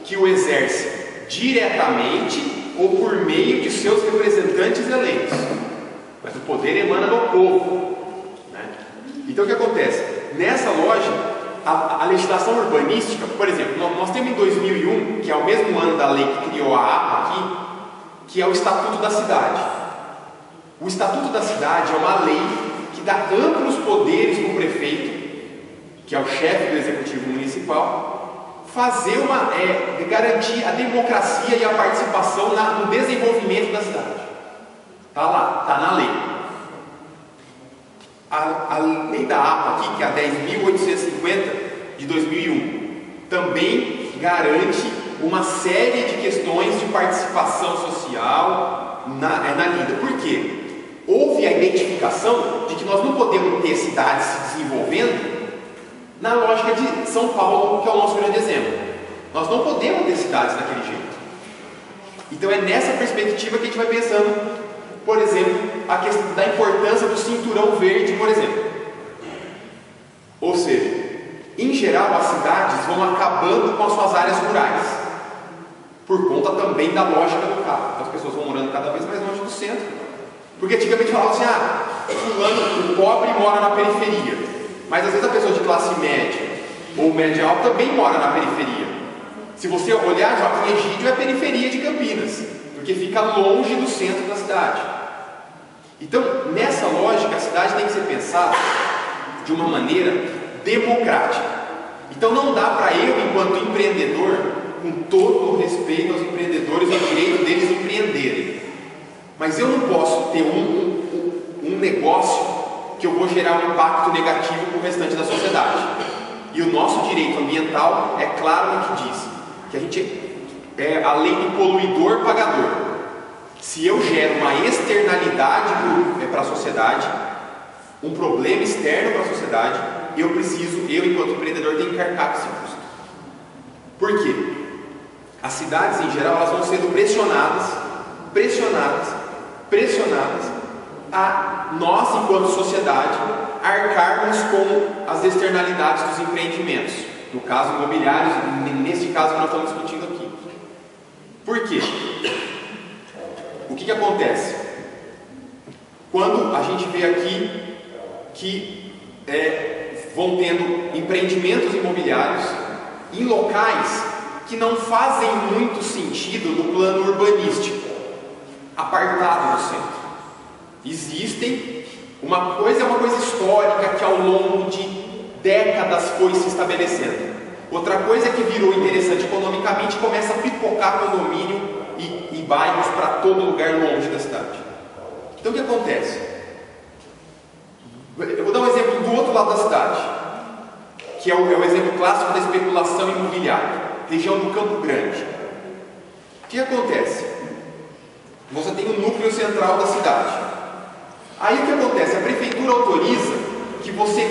que o exerce diretamente ou por meio de seus representantes eleitos. Mas o poder emana do povo, né? Então o que acontece? Nessa lógica, a legislação urbanística, por exemplo, nós temos em 2001, que é o mesmo ano da lei que criou a APA aqui, que é o Estatuto da Cidade. O Estatuto da Cidade é uma lei que dá amplos poderes para o prefeito, que é o chefe do executivo municipal, garantir a democracia e a participação no desenvolvimento da cidade. Está lá, está na lei. A lei da APA aqui, que é a 10.850 de 2001, também garante uma série de questões de participação social na lida. Por quê? Houve a identificação de que nós não podemos ter cidades se desenvolvendo na lógica de São Paulo, que é o nosso grande exemplo. Nós não podemos ter cidades daquele jeito. Então é nessa perspectiva que a gente vai pensando, por exemplo, a questão da importância do cinturão verde, por exemplo. Ou seja, em geral as cidades vão acabando com as suas áreas rurais, por conta também da lógica do carro. As pessoas vão morando cada vez mais longe do centro. Porque antigamente falavam assim, fulano, o pobre mora na periferia. Mas às vezes a pessoa de classe média ou média alta também mora na periferia. Se você olhar, Joaquim Egídio é a periferia de Campinas, porque fica longe do centro da cidade. Então, nessa lógica, a cidade tem que ser pensada de uma maneira democrática. Então não dá para eu, enquanto empreendedor, com todo o respeito aos empreendedores, o direito deles empreenderem, mas eu não posso ter um negócio que eu vou gerar um impacto negativo para o restante da sociedade. E o nosso direito ambiental é claro no que diz, que a gente é a lei do poluidor pagador. Se eu gero uma externalidade para a sociedade, um problema externo para a sociedade, eu enquanto empreendedor tenho que arcar com esse custo. Por quê? As cidades em geral elas vão sendo pressionadas a nós, enquanto sociedade, arcarmos com as externalidades dos empreendimentos, no caso imobiliários, nesse caso que nós estamos discutindo aqui. Por quê? O que acontece? Quando a gente vê aqui que vão tendo empreendimentos imobiliários em locais que não fazem muito sentido no plano urbanístico, apartado do centro. Existem, uma coisa histórica que ao longo de décadas foi se estabelecendo. Outra coisa que virou interessante economicamente, começa a pipocar condomínio e bairros para todo lugar longe da cidade. Então o que acontece? Eu vou dar um exemplo do outro lado da cidade, que é o exemplo clássico da especulação imobiliária, região do Campo Grande. O que acontece? Você tem um núcleo central da cidade. Aí o que acontece? A prefeitura autoriza que você